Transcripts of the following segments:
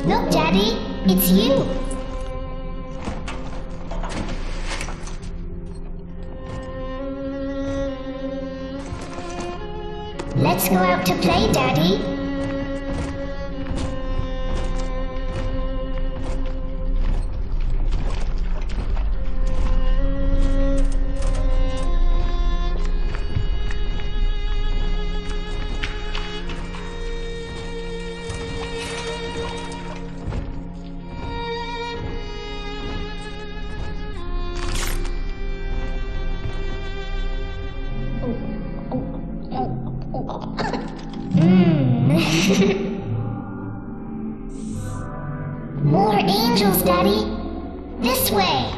Look, Daddy, it's you. Let's go out to play, Daddy. More angels, Daddy. This way.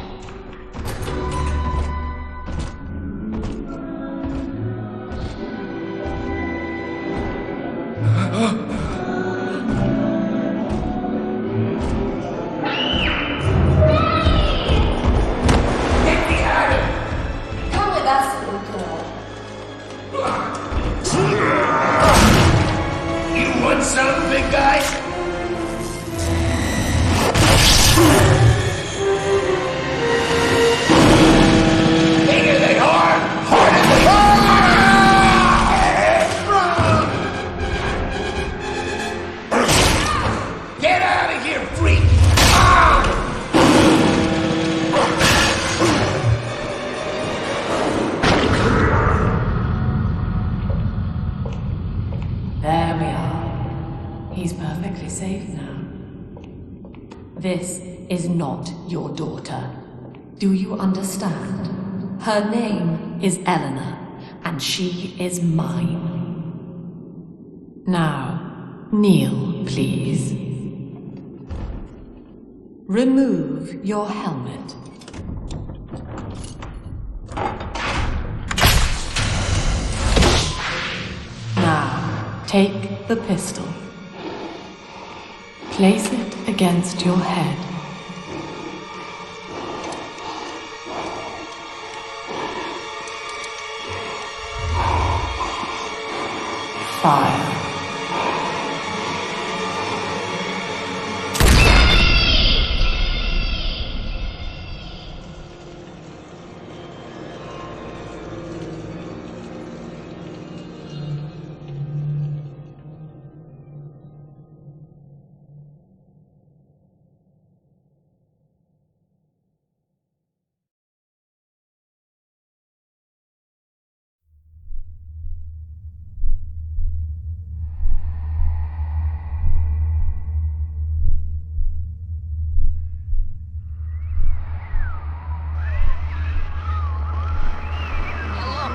Son of a big guy? Bigger than hard! Harder than hard! Get out of here, freak! There we are. He's perfectly safe now. This is not your daughter. Do you understand? Her name is Eleanor, and she is mine. Now, kneel, please. Remove your helmet. Now, take the pistol. Place it against your head. Fire.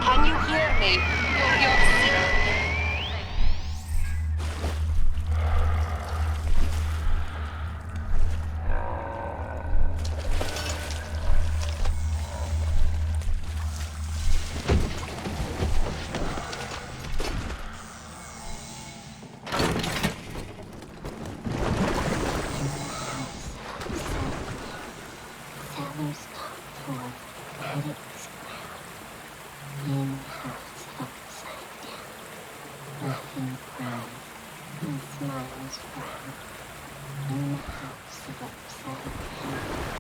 Can you hear me? You're Settlers come forth, addicts in house upside down. Laughing cries and smiles frown in the house of upside down.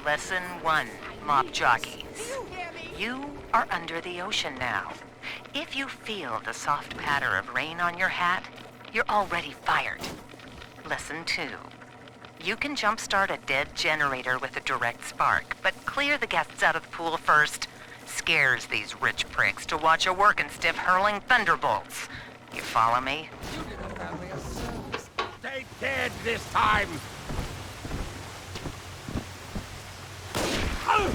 Lesson 1, mop jockeys. You are under the ocean now. If you feel the soft patter of rain on your hat, you're already fired. Lesson 2. You can jumpstart a dead generator with a direct spark, but clear the guests out of the pool first. Scares these rich pricks to watch a working stiff hurling thunderbolts. You follow me? You did a family a service. Stay dead this time! My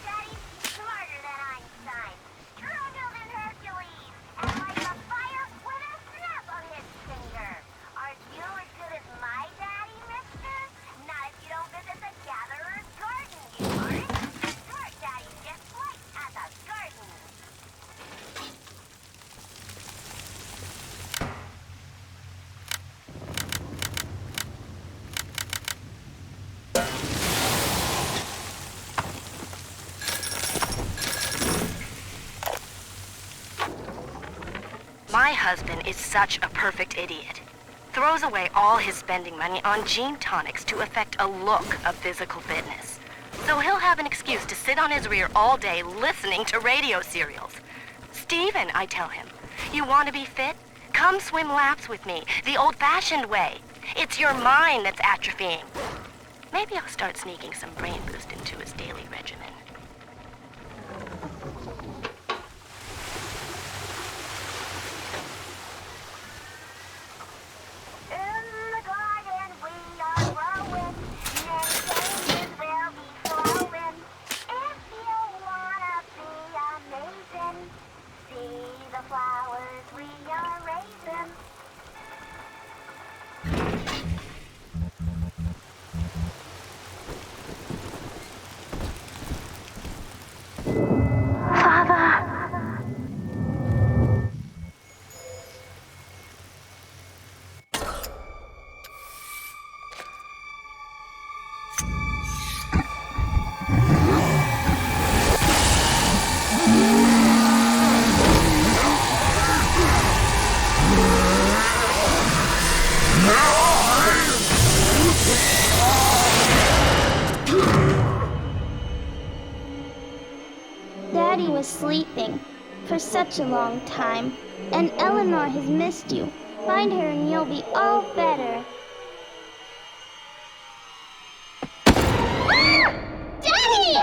daddy's smarter than Einstein, stronger than Hercules, and like a fire with a snap of his finger. Are you as good as my daddy, mister? Not if you don't visit the Gatherer's Garden, you aren't. Your daddy's just like at the garden. My husband is such a perfect idiot. Throws away all his spending money on gene tonics to affect a look of physical fitness. So he'll have an excuse to sit on his rear all day listening to radio serials. Steven, I tell him, you want to be fit? Come swim laps with me, the old-fashioned way. It's your mind that's atrophying. Maybe I'll start sneaking some brain boost into his daily regimen. In the garden we are growing, and changes will be flowing. If you wanna be amazing, see the flowers we are raising. Daddy was sleeping for such a long time, and Eleanor has missed you. Find her and you'll be all better. Daddy!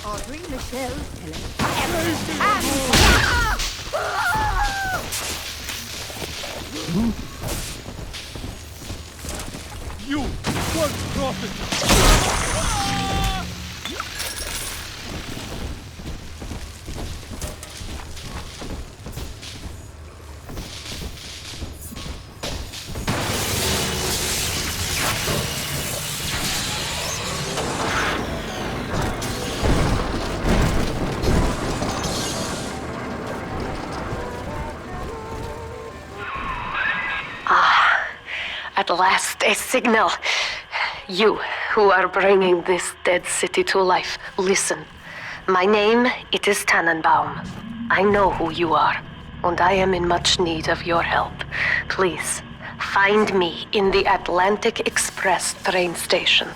Audrey, Michelle, You, what prophet? At last, a signal. You, who are bringing this dead city to life, listen. My name, it is Tannenbaum. I know who you are, and I am in much need of your help. Please, find me in the Atlantic Express train station.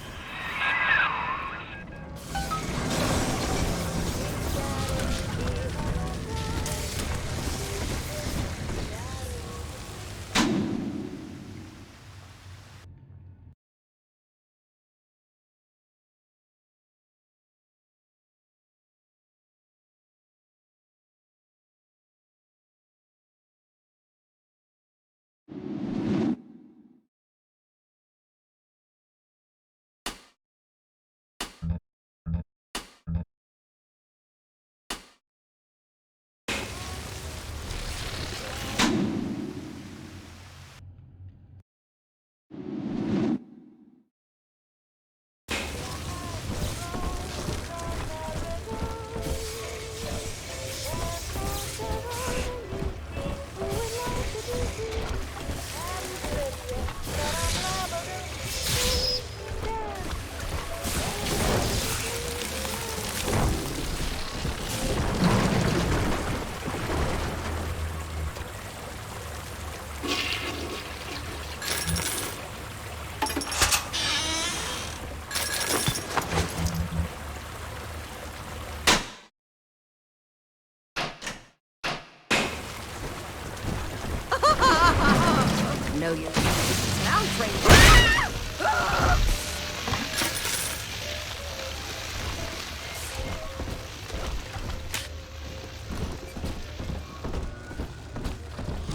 No, you sound trained.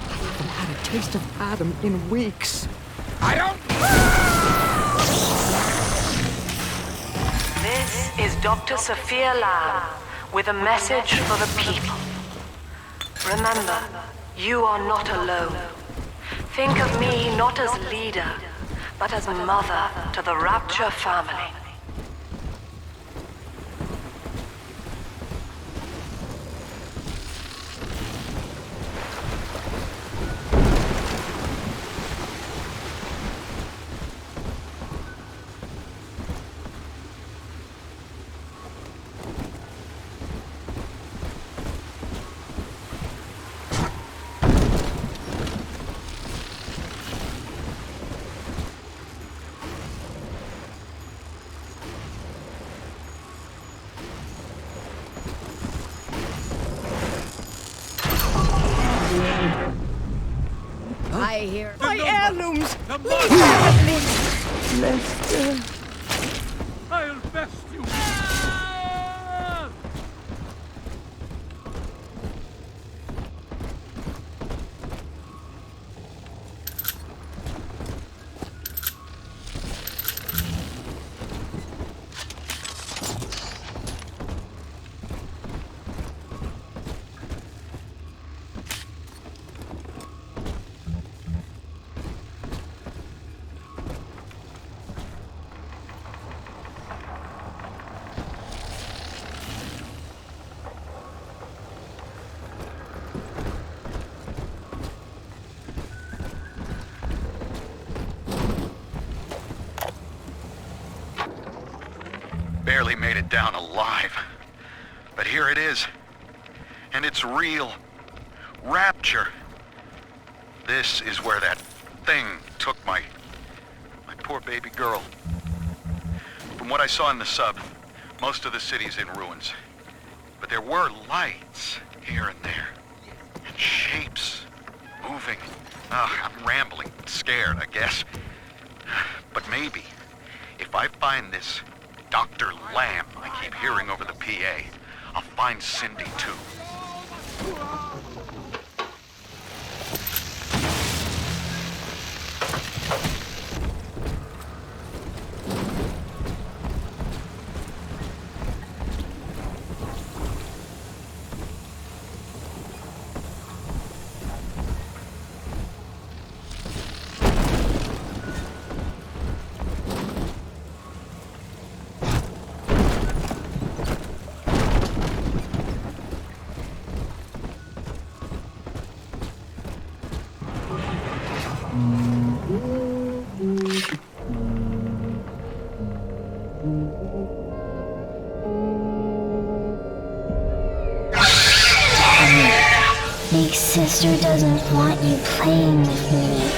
I haven't had a taste of Adam in weeks. I don't. This is Dr. Sophia Lamb with a message for the people. Remember, you are not alone. Think of me not as leader, but as mother to the Rapture family. I hear my heirlooms. I'll best you. Barely made it down alive. But here it is. And it's real. Rapture. This is where that thing took my poor baby girl. From what I saw in the sub, most of the city's in ruins. But there were lights here and there. And shapes moving. I'm rambling, scared, I guess. But maybe, if I find this Dr. Lamb I keep hearing over the PA, I'll find Cindy too. Big sister doesn't want you playing with me.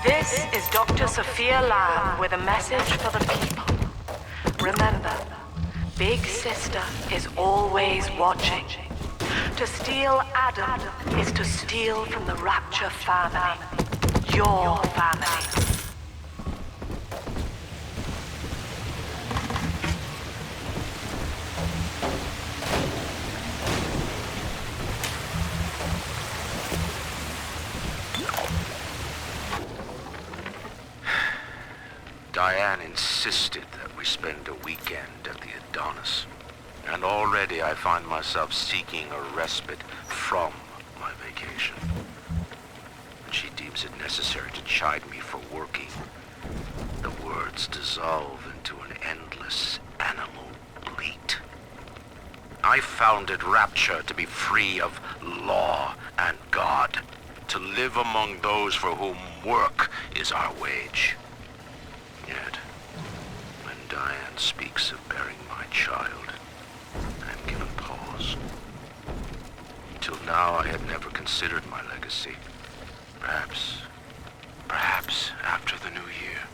This is Dr. Sophia Lamb with a message for the people. Remember, Big Sister is always watching. To steal Adam is to steal from the Rapture family. Your family. Diane insisted that we spend a weekend at the Adonis. And already I find myself seeking a respite from my vacation. And she deems it necessary to chide me for working. The words dissolve into an endless animal bleat. I founded Rapture to be free of law and God, to live among those for whom work is our wage. Yet, when Diane speaks of bearing my child, I am given pause. Till now I had never considered my legacy. Perhaps after the new year.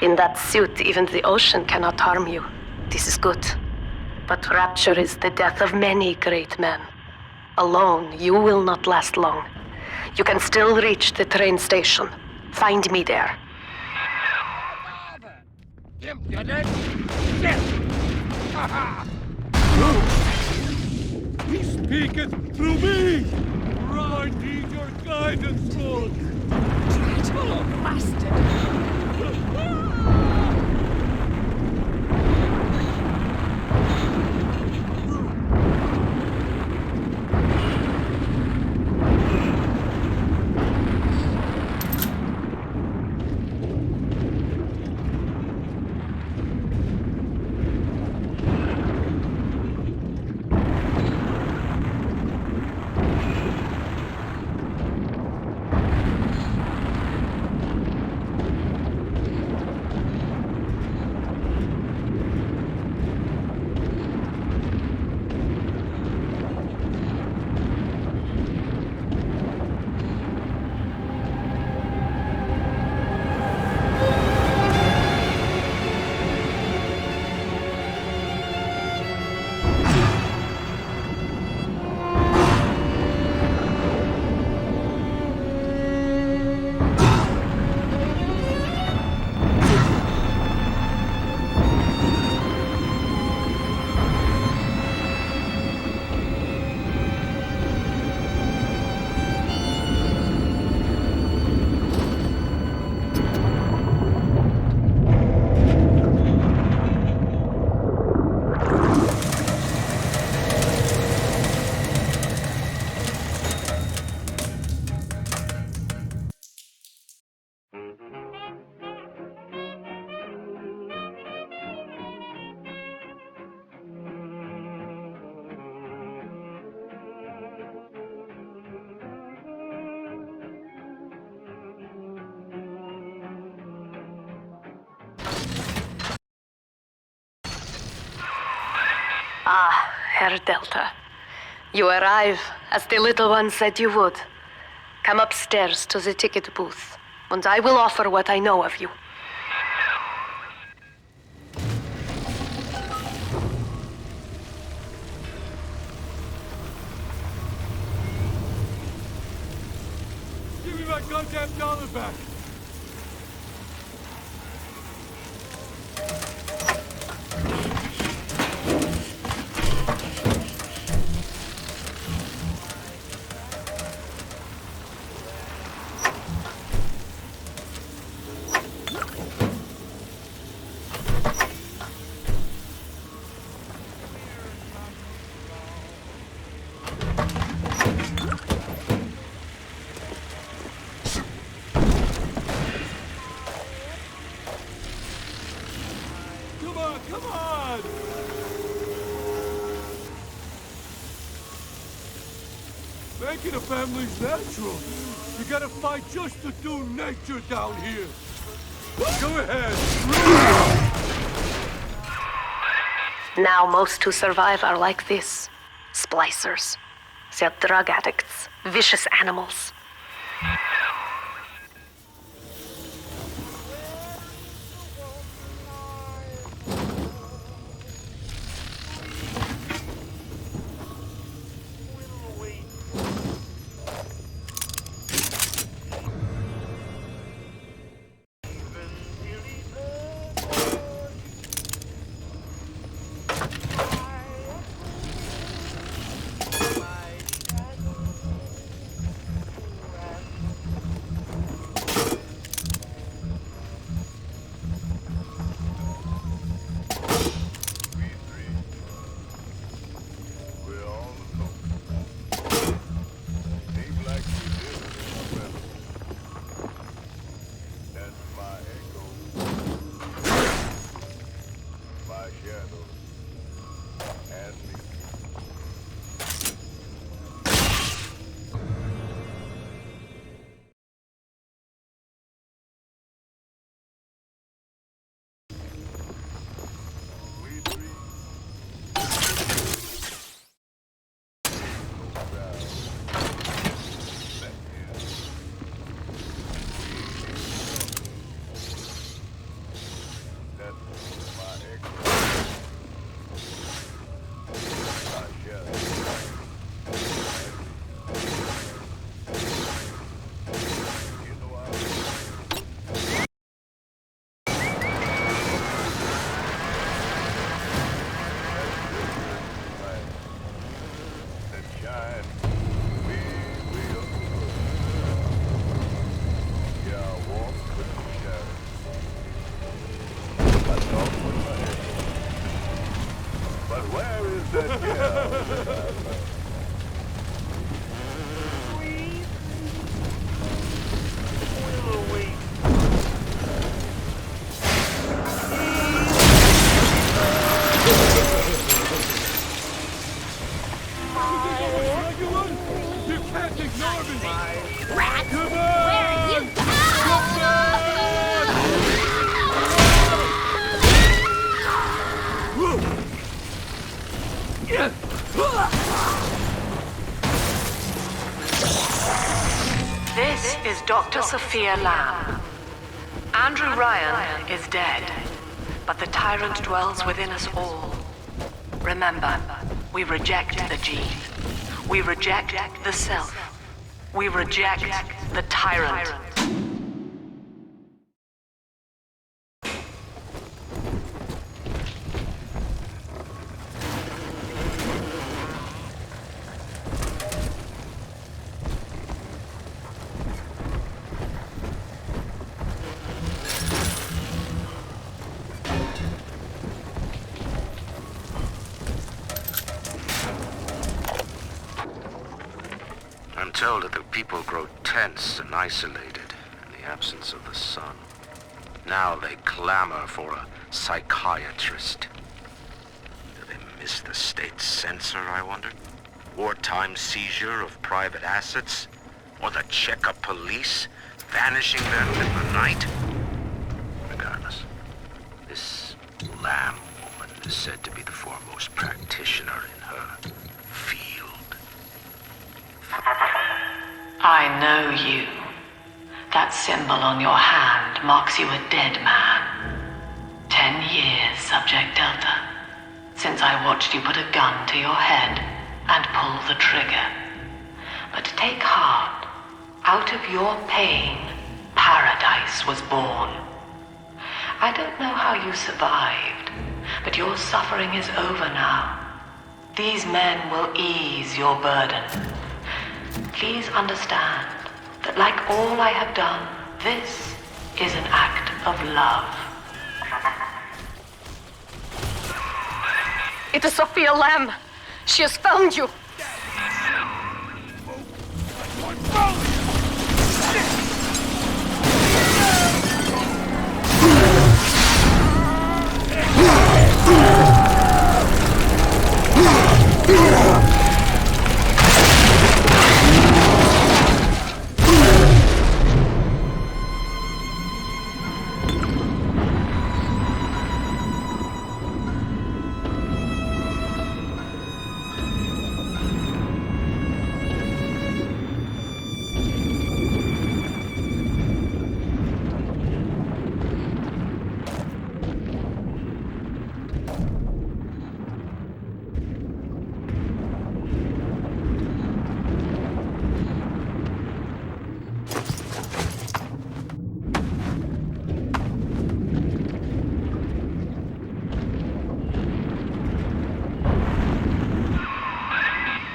In that suit, even the ocean cannot harm you. This is good. But rapture is the death of many great men. Alone, you will not last long. You can still reach the train station. Find me there. He speaketh through me! I need your guidance, Lord! Dreadful bastard! Ah, Herr Delta. You arrive, as the little one said you would. Come upstairs to the ticket booth, and I will offer what I know of you. Give me my goddamn dollar back! Come on! Making a family's natural. You gotta fight just to do nature down here. Go ahead. Now most who survive are like this. Splicers. They're drug addicts. Vicious animals. my shadow. And me. This is Dr. Sophia Lamb. Andrew Ryan is dead, but the tyrant dwells within us all. Remember, we reject the gene. We reject the self. We reject the tyrant. I'm told that the people grow tense and isolated in the absence of the sun. Now they clamor for a psychiatrist. Do they miss the state censor, I wonder? Wartime seizure of private assets? Or the checkup police vanishing them in the night? Regardless, this Lamb woman is said to be the foremost practitioner in her field. I know you. That symbol on your hand marks you a dead man. 10 years, Subject Delta, since I watched you put a gun to your head and pull the trigger. But take heart. Out of your pain, paradise was born. I don't know how you survived, but your suffering is over now. These men will ease your burden. Please understand that like all I have done, this is an act of love. It is Sophia Lamb. She has found you.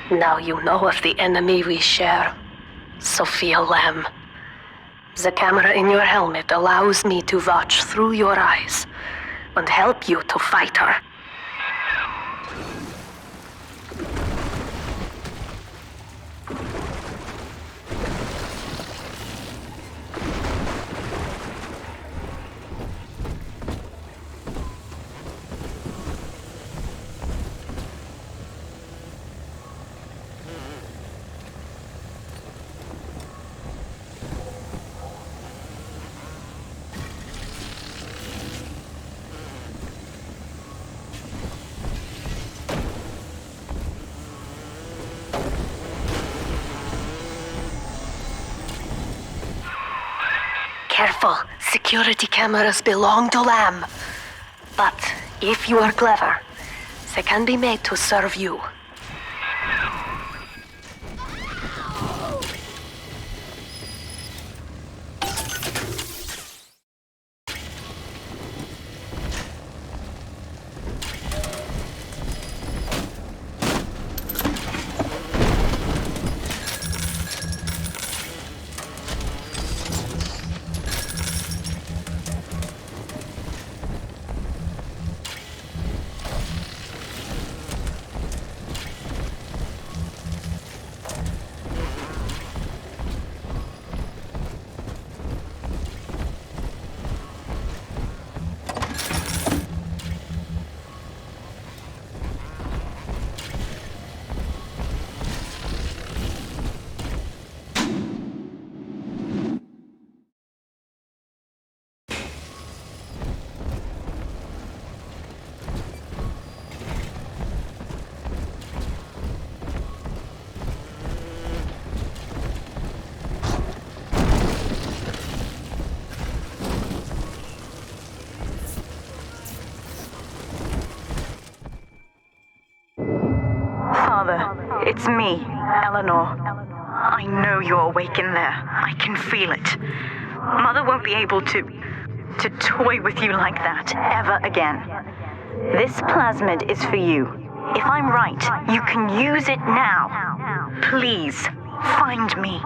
Now you know of the enemy we share, Sophia Lamb. The camera in your helmet allows me to watch through your eyes and help you to fight her. careful. Security cameras belong to Lamb. But if you are clever, they can be made to serve you. Father, it's me, Eleanor. I know you're awake in there. I can feel it. Mother won't be able to toy with you like that ever again. This plasmid is for you. If I'm right, you can use it now. Please, find me.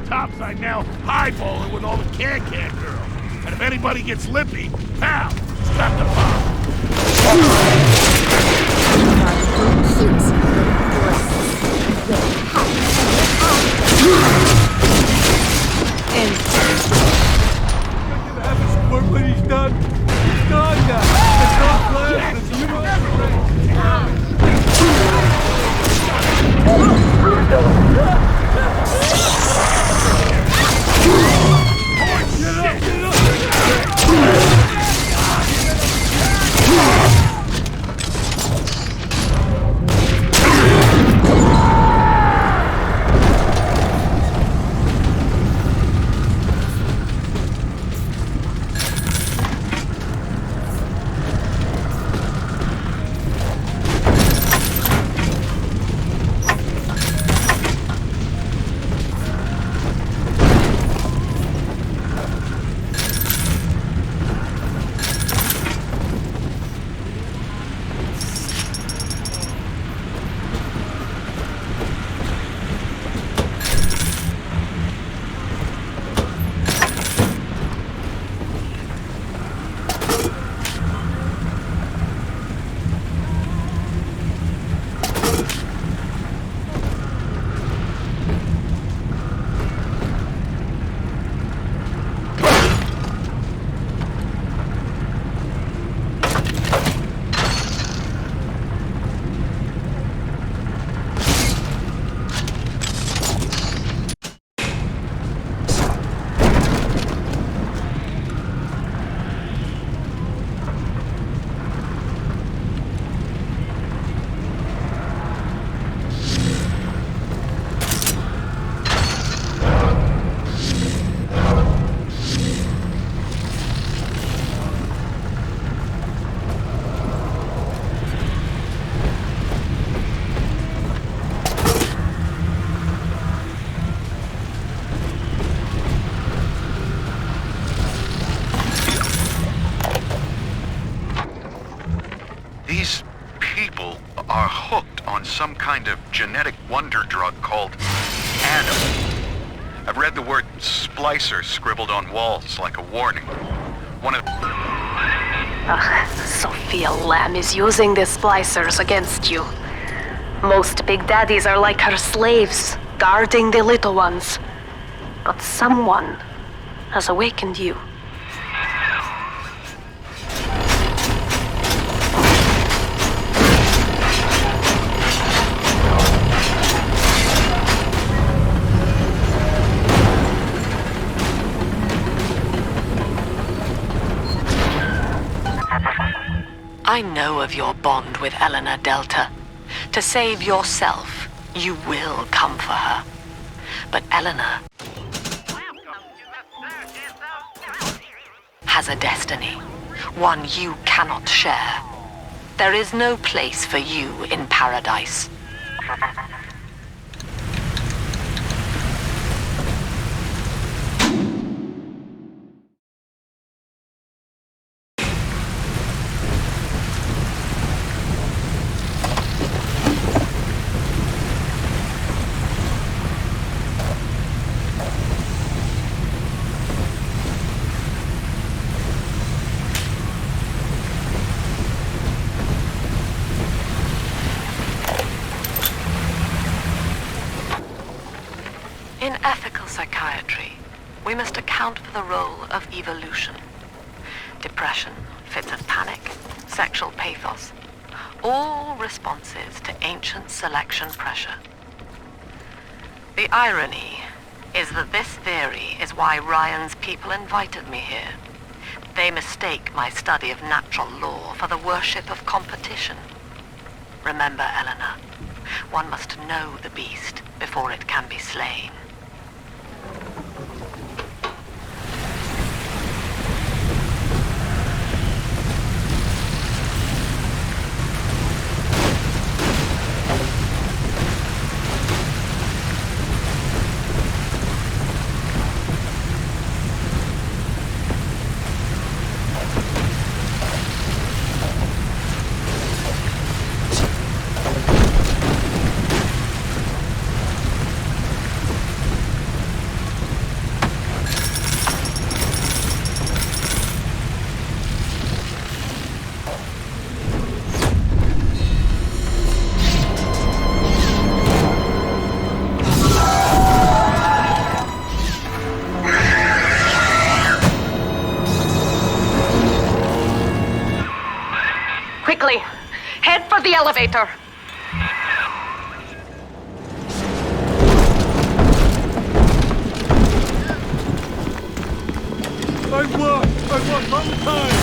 Topside now highballing with all the can-can girls. And if anybody gets lippy, pal, strap the bomb. Have a squirt when he's done. He's done now. It's not planned. It's These people are hooked on some kind of genetic wonder drug called Adam. I've read the word splicer scribbled on walls like a warning. One of... Sophia Lamb is using the splicers against you. Most big daddies are like her slaves, guarding the little ones. But someone has awakened you. I know of your bond with Eleanor Delta. To save yourself, you will come for her. But Eleanor has a destiny, one you cannot share. There is no place for you in paradise. In ethical psychiatry, we must account for the role of evolution. Depression, fits of panic, sexual pathos, all responses to ancient selection pressure. The irony is that this theory is why Ryan's people invited me here. They mistake my study of natural law for the worship of competition. Remember, Eleanor, one must know the beast before it can be slain. Quickly, head for the elevator. I want long time.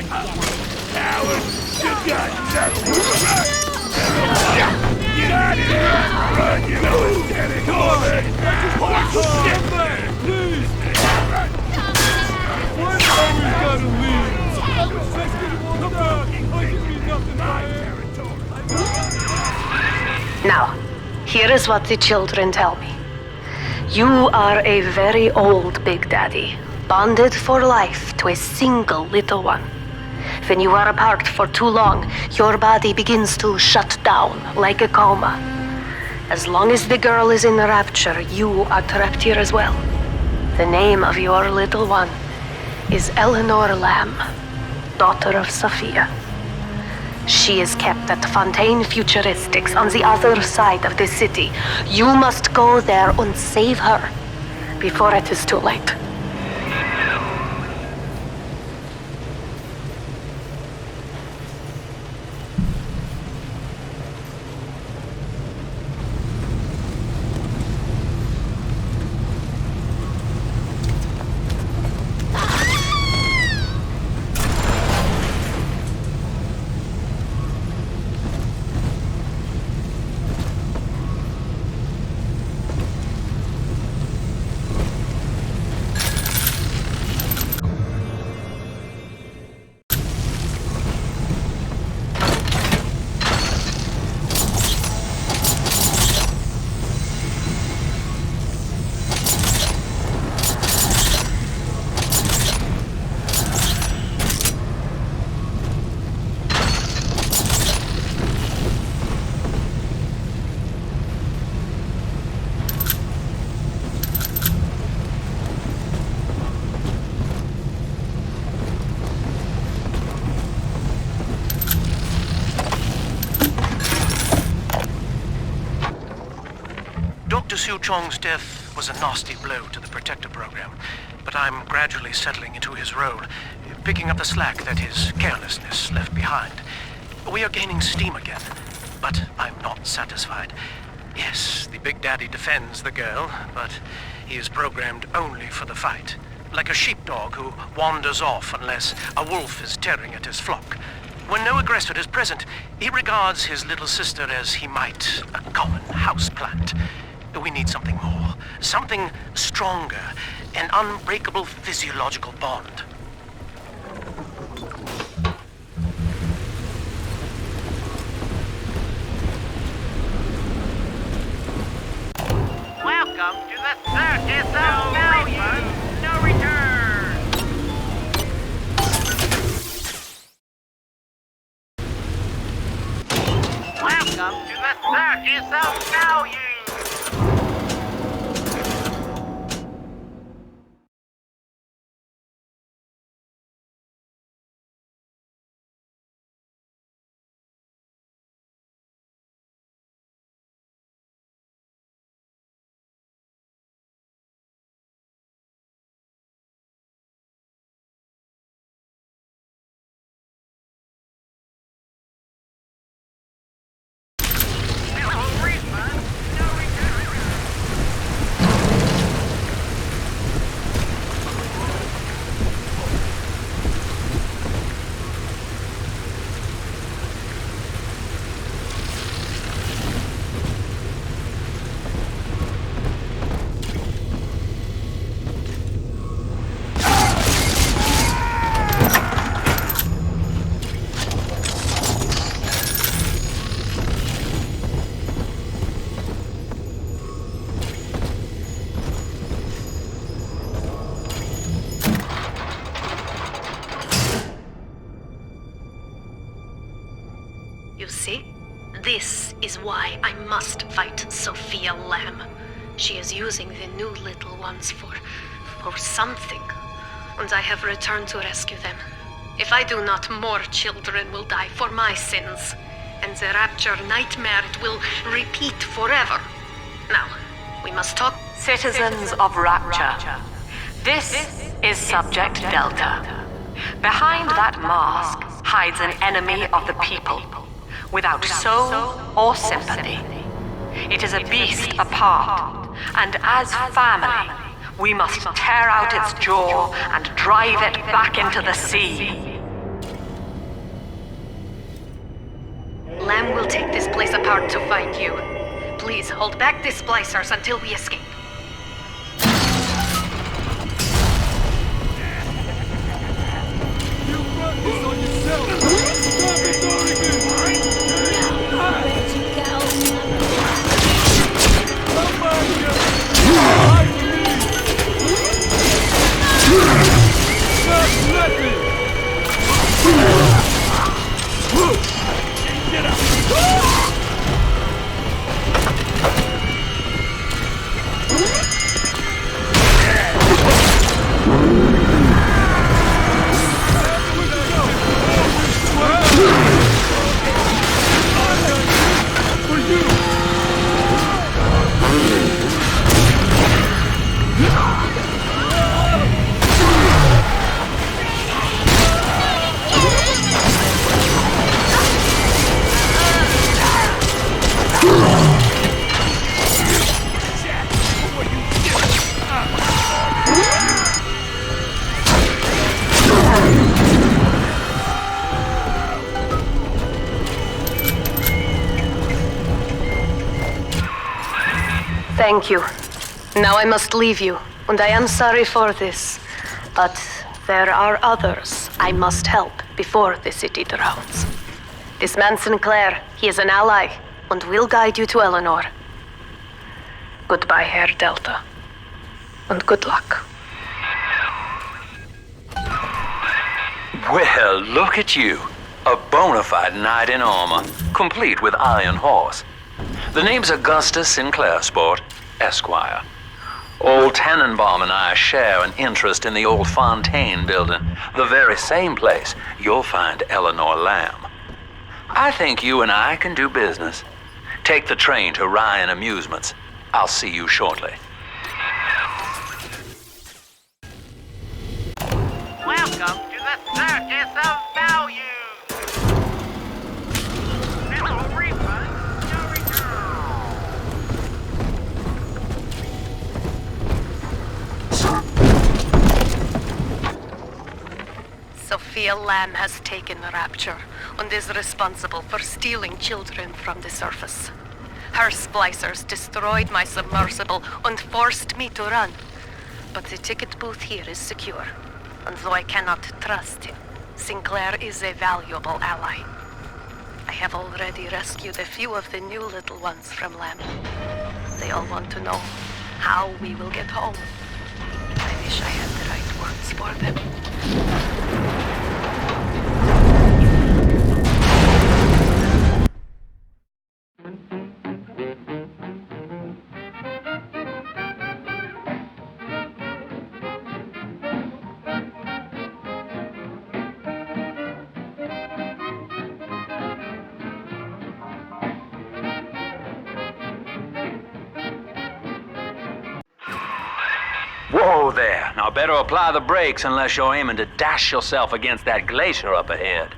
like Alan, you got nothing. You got it. Run, you pathetic woman. Horse shit. Please! When are we gonna leave? I was just gonna walk down. I give me nothing by Now, here is what the children tell me. You are a very old Big Daddy, bonded for life to a single little one. When you are apart for too long, your body begins to shut down like a coma. As long as the girl is in rapture, you are trapped here as well. The name of your little one is Eleanor Lamb, daughter of Sophia. She is kept at Fontaine Futuristics on the other side of the city. You must go there and save her before it is too late. Dr. Su Chong's death was a nasty blow to the Protector program, but I'm gradually settling into his role, picking up the slack that his carelessness left behind. We are gaining steam again, but I'm not satisfied. Yes, the Big Daddy defends the girl, but he is programmed only for the fight, like a sheepdog who wanders off unless a wolf is tearing at his flock. When no aggressor is present, he regards his little sister as he might a common houseplant. We need something more, something stronger, an unbreakable physiological bond. Welcome to the circus of millions. No return. Welcome to the circus of millions. You see? This is why I must fight Sophia Lamb. She is using the new little ones for something. And I have returned to rescue them. If I do not, more children will die for my sins. And the Rapture nightmare will repeat forever. Now, we must talk. Citizens of Rapture, this is Subject Delta. Behind that mask hides an enemy of the people, without soul or sympathy. It is a beast apart, and as family, we must tear out its jaw and drive it back into the sea. Lamb will take this place apart to find you. Please, hold back the splicers until we escape. You brought this on yourself! Stop it, Oregon! Where'd you go? Come on, you! Hide from me! Stop nothing! Get up! Thank you. Now I must leave you, and I am sorry for this. But there are others I must help before the city drowns. This man Sinclair, he is an ally, and will guide you to Eleanor. Goodbye, Herr Delta. And good luck. Well, look at you. A bona fide knight in armor, complete with iron horse. The name's Augustus Sinclair, Sport, Esquire. Old Tannenbaum and I share an interest in the old Fontaine building, the very same place you'll find Eleanor Lamb. I think you and I can do business. Take the train to Ryan Amusements. I'll see you shortly. Welcome to the Circus of Value! No refund, no Sophia Lamb has taken Rapture and is responsible for stealing children from the surface. Her splicers destroyed my submersible and forced me to run. But the ticket booth here is secure, and though I cannot trust him, Sinclair is a valuable ally. I have already rescued a few of the new little ones from Lamb. They all want to know how we will get home. I wish I had the right words for them. Whoa there. Now better apply the brakes unless you're aiming to dash yourself against that glacier up ahead.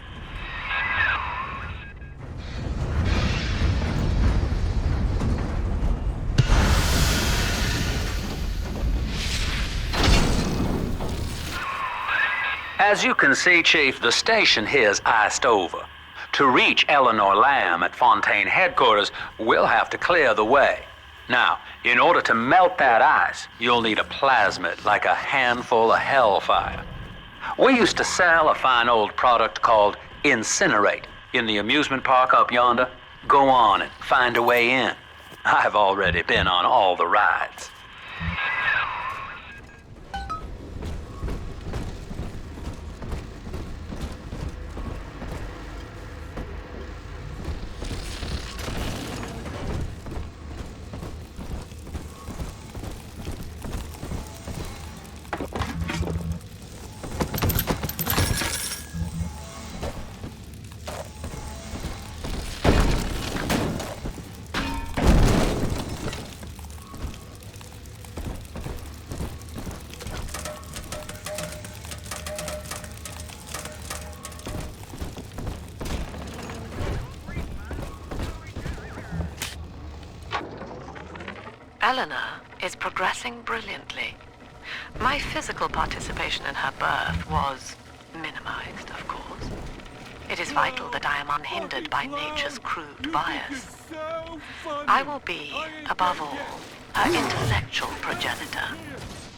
As you can see, Chief, the station here's iced over. To reach Eleanor Lamb at Fontaine headquarters, we'll have to clear the way. Now, in order to melt that ice, you'll need a plasmid, like a handful of hellfire. We used to sell a fine old product called Incinerate in the amusement park up yonder. Go on and find a way in. I've already been on all the rides. Eleanor is progressing brilliantly. My physical participation in her birth was minimized, of course. It is vital that I am unhindered by nature's crude bias. I will be, above all, her intellectual progenitor,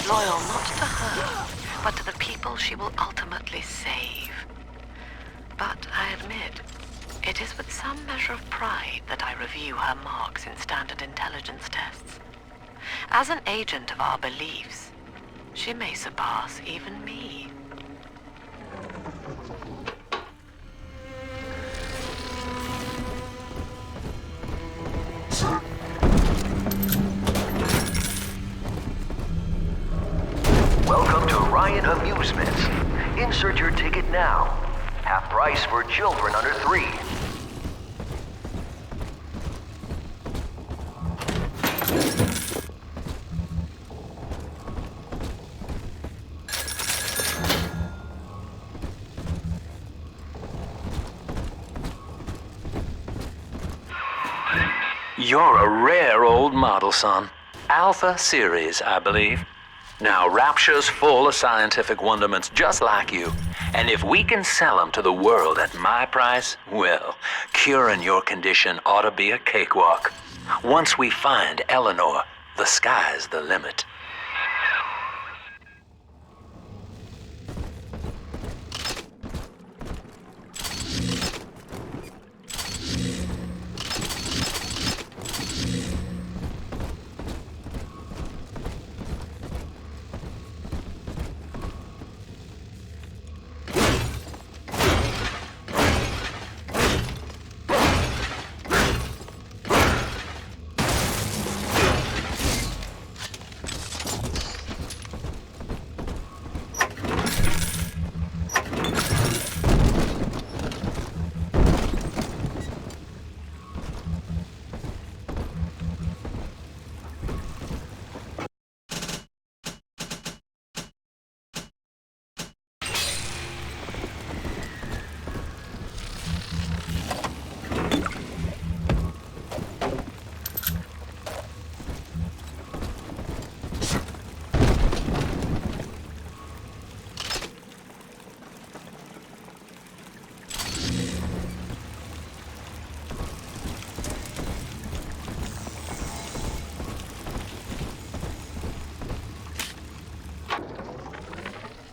loyal not to her, but to the people she will ultimately save. But I admit, it is with some measure of pride that I review her marks in standard intelligence tests. As an agent of our beliefs, she may surpass even me. Welcome to Ryan Amusements. Insert your ticket now. Half price for children under 3. You're a rare old model, son. Alpha series, I believe. Now, Rapture's full of scientific wonderments just like you. And if we can sell them to the world at my price, well, curing your condition ought to be a cakewalk. Once we find Eleanor, the sky's the limit.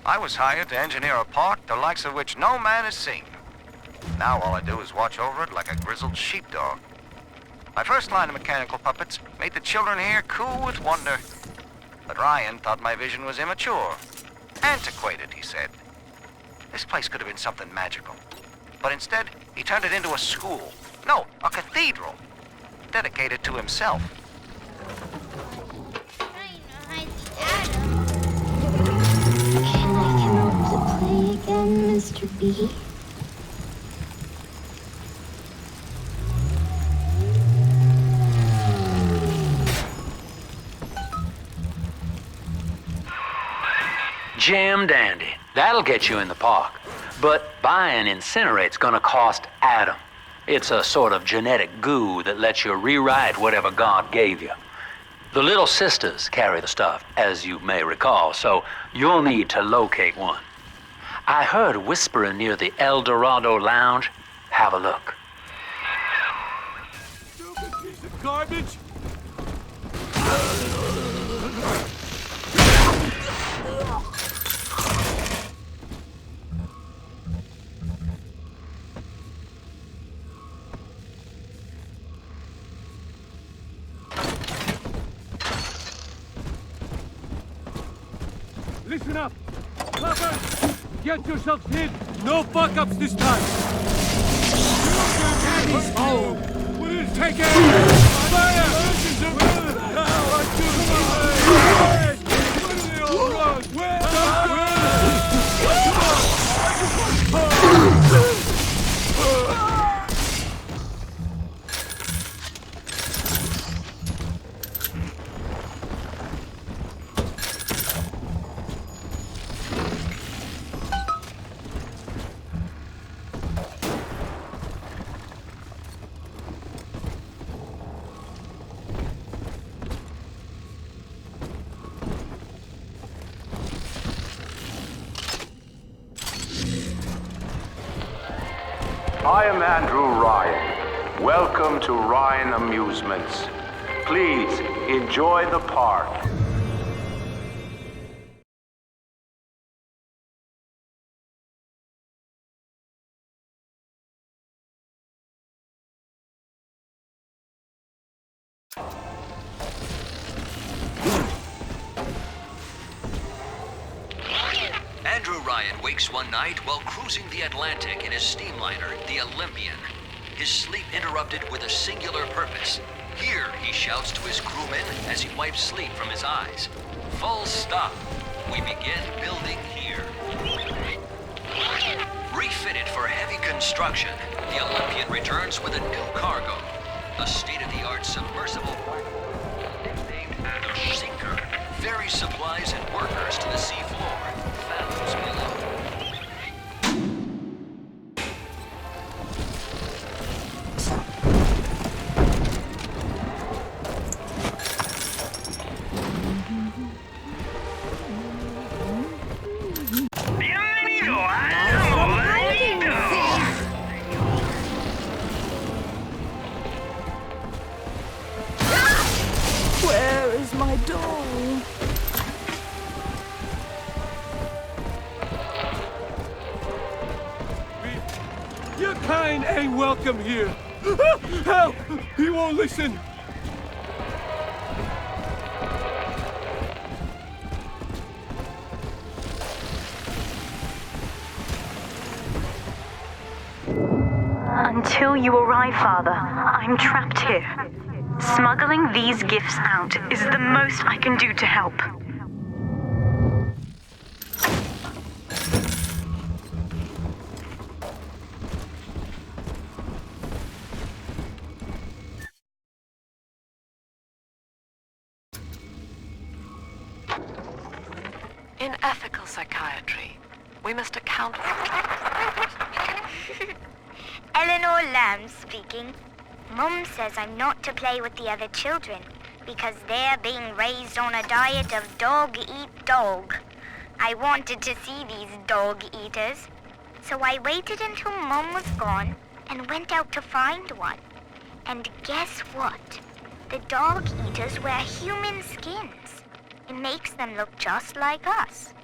I was hired to engineer a park the likes of which no man has seen. Now all I do is watch over it like a grizzled sheepdog. My first line of mechanical puppets made the children here cool with wonder. But Ryan thought my vision was immature. Antiquated, he said. This place could have been something magical. But instead, he turned it into a school. No, a cathedral. Dedicated to himself. Can I come over to play again, Mr. B? Jam dandy. That'll get you in the park. But buying Incinerate's gonna cost Adam. It's a sort of genetic goo that lets you rewrite whatever God gave you. The Little Sisters carry the stuff, as you may recall, so you'll need to locate one. I heard whispering near the El Dorado Lounge. Have a look. Stupid piece of garbage! Listen up! Clappers! Get yourselves hid! No fuck-ups this time! Daddy's home! Take it! Fire! I am Andrew Ryan. Welcome to Ryan Amusements. Please enjoy the park. Andrew Ryan wakes one night while cruising the Atlantic in his steamliner, the Olympian. His sleep interrupted with a singular purpose. Here, he shouts to his crewmen as he wipes sleep from his eyes. Full stop. We begin building here. Refitted for heavy construction, the Olympian returns with a new cargo. A state-of-the-art submersible named the Sinker. Ferries supplies and workers to the seafloor. Fathoms below. Where is my doll? Your kind ain't welcome here. Help! He won't listen. Until you arrive, Father, I'm trapped here. Smuggling these gifts out is the most I can do to help. In ethical psychiatry, we must account for... Eleanor Lamb speaking. Mum says I'm not to play with the other children because they're being raised on a diet of dog eat dog. I wanted to see these dog eaters, so I waited until Mum was gone and went out to find one. And guess what? The dog eaters wear human skins. It makes them look just like us.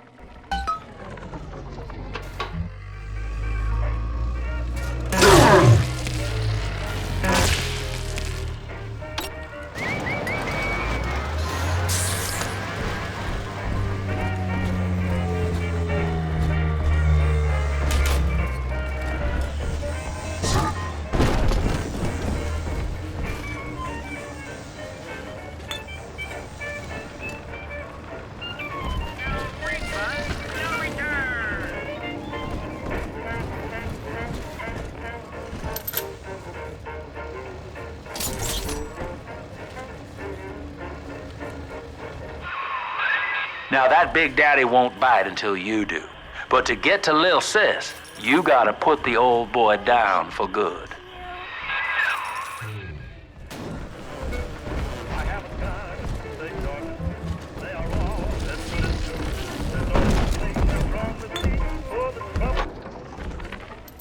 Now that Big Daddy won't bite until you do. But to get to Lil Sis, you gotta put the old boy down for good.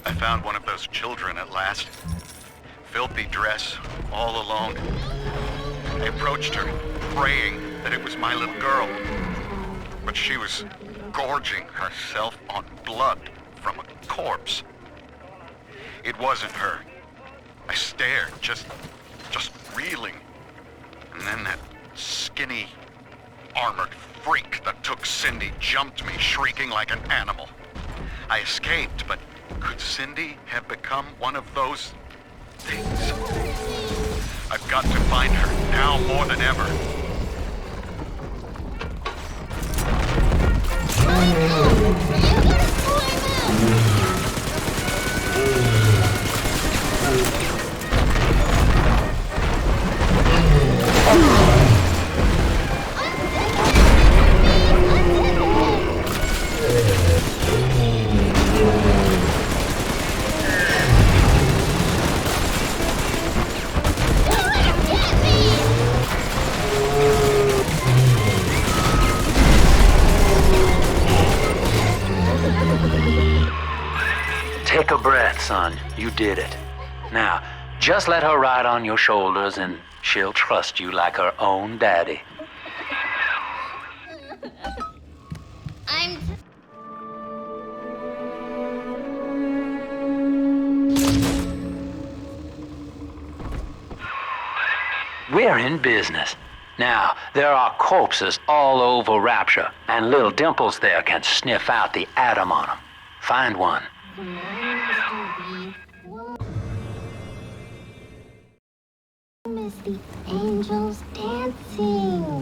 I found one of those children at last. Filthy dress, all alone. I approached her, praying that it was my little girl. But she was gorging herself on blood from a corpse. It wasn't her. I stared, just reeling. And then that skinny, armored freak that took Cindy jumped me, shrieking like an animal. I escaped, but could Cindy have become one of those things? I've got to find her now more than ever. Take a breath, son. You did it. Now, just let her ride on your shoulders and she'll trust you like her own daddy. We're in business. Now, there are corpses all over Rapture, and little Dimples there can sniff out the atom on them. Find one. Miss the angels dancing.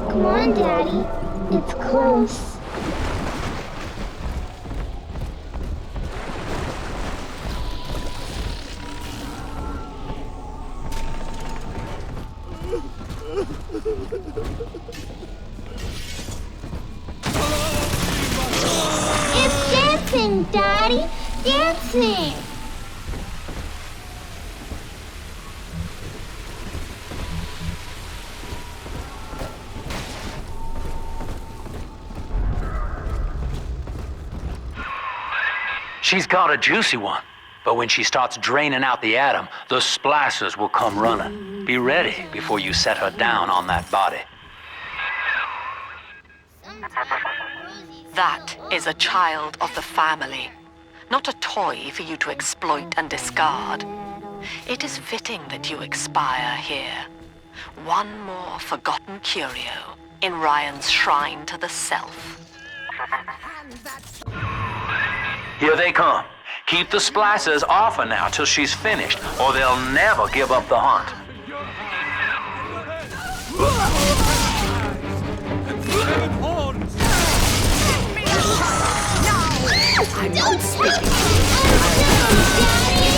Come on, Daddy. It's close. It's dancing, Daddy! Dancing! She's got a juicy one, but when she starts draining out the atom, the splicers will come running. Be ready before you set her down on that body. That is a child of the family, not a toy for you to exploit and discard. It is fitting that you expire here. One more forgotten curio in Ryan's shrine to the self. Here they come. Keep the splicers off her now till she's finished, or they'll never give up the hunt. Don't speak! Daddy!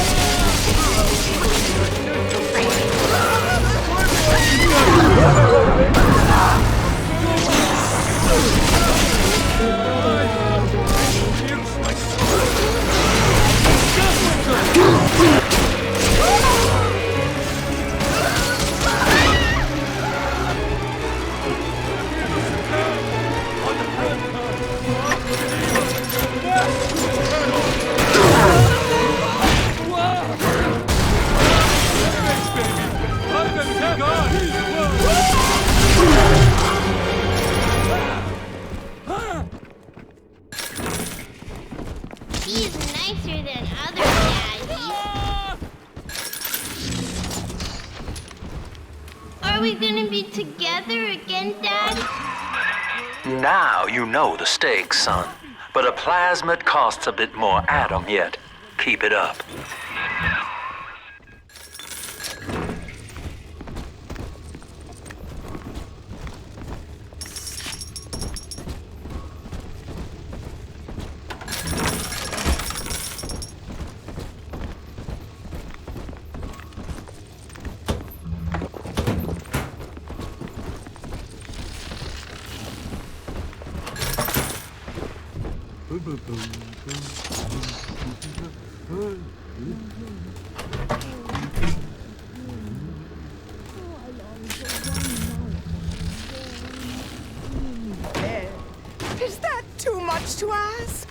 He's nicer than other daddies. Are we gonna be together again, Daddy? Now you know the stakes, son. But a plasmid costs a bit more atom yet. Keep it up. Is that too much to ask?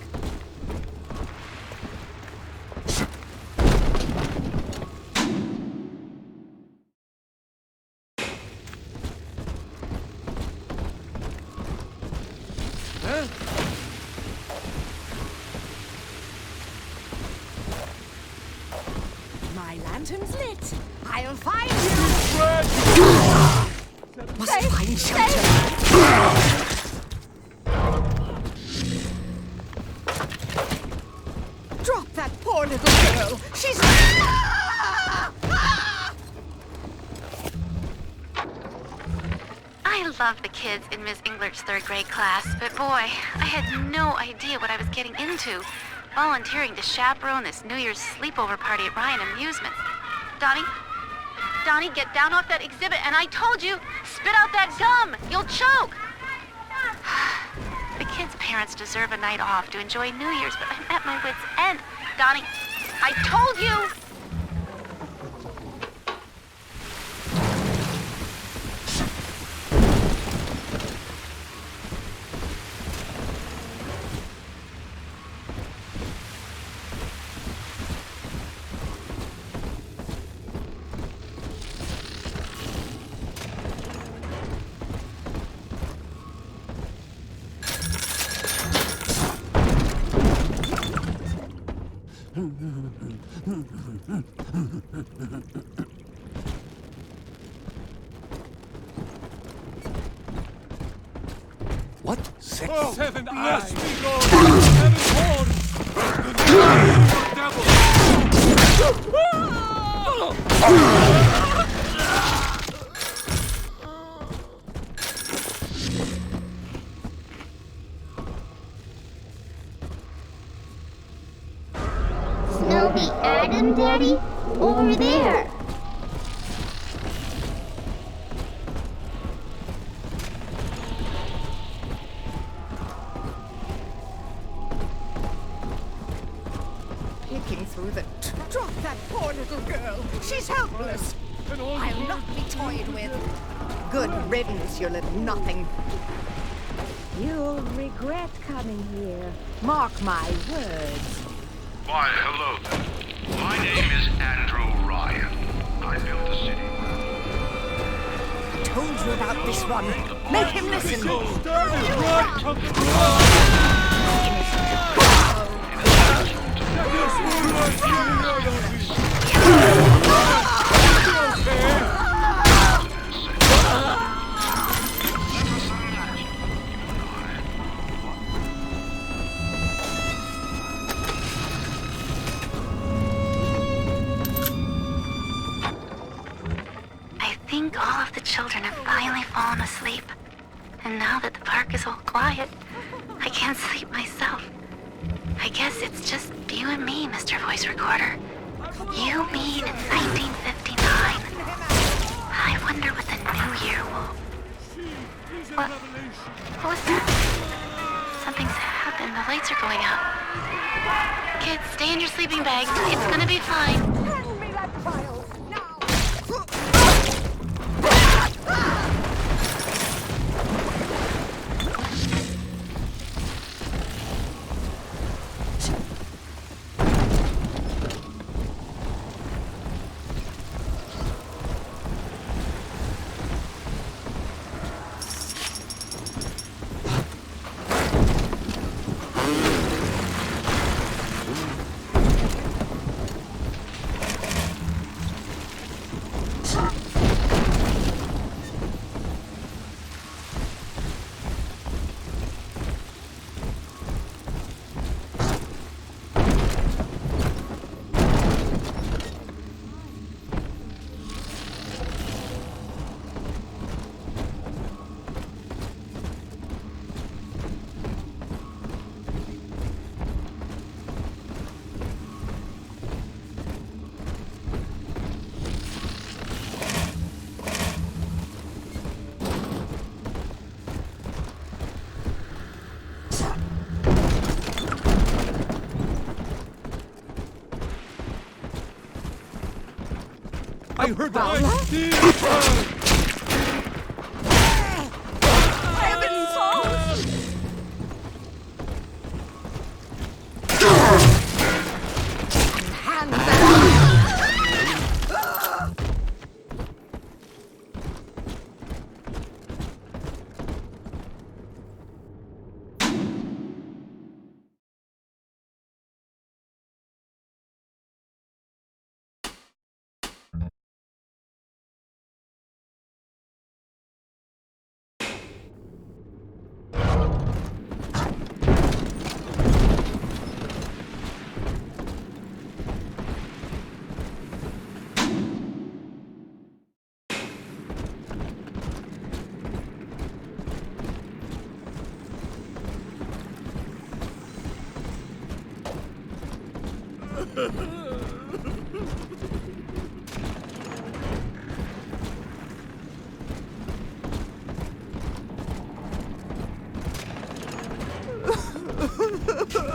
My lantern's lit. I'll find you. Must find shelter. Drop that poor little girl. She's... I love the kids in Miss Englert's third grade class, but boy, I had no idea what I was getting into. Volunteering to chaperone this New Year's sleepover party at Ryan Amusements. Donnie, get down off that exhibit, and I told you, spit out that gum! You'll choke! The kids' parents deserve a night off to enjoy New Year's, but I'm at my wit's end. Donnie, I told you! What? Seven eyes! Seven horns! The devil! Smell the Adam, Daddy? Over there! Picking through the... Drop that poor little girl. She's helpless. I'll not be toyed with. Good riddance, you little nothing. You'll regret coming here. Mark my words. Why, hello there. My name is Andrew Ryan. I built the city. I told you about this one. Make him listen. I think all of the children have finally fallen asleep. And now that the park is all quiet, I can't sleep myself. I guess it's just you and me, Mr. Voice Recorder. You, me, in 1959. I wonder what the new year will... What was that? Something's happened. The lights are going out. Kids, stay in your sleeping bags. It's gonna be fine. I heard the ice steel burn! Heaven's souls! Hands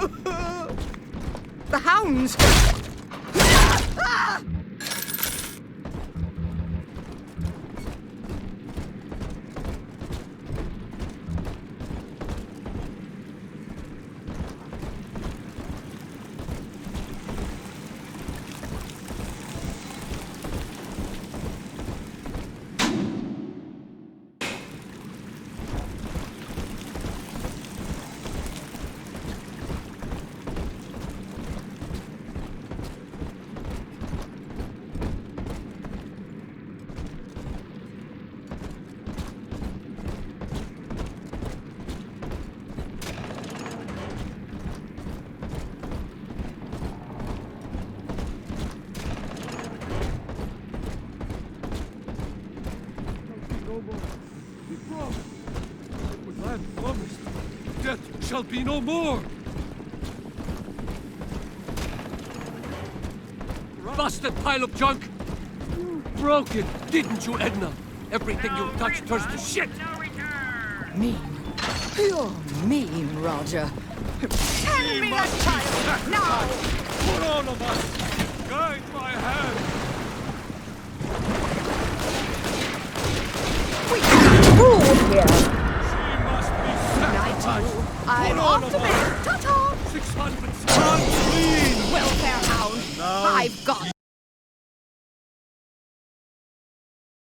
The hounds! Death shall be no more! Busted pile of junk! You broke it, didn't you, Edna? Everything you touched turns to shit! Mean. You're mean, Roger. Hand me that child, now! For all of us, guide my hand! We can't rule here! I'm off off to bed. Ta-ta! 600 tons lean! Welfare hound! Now I've got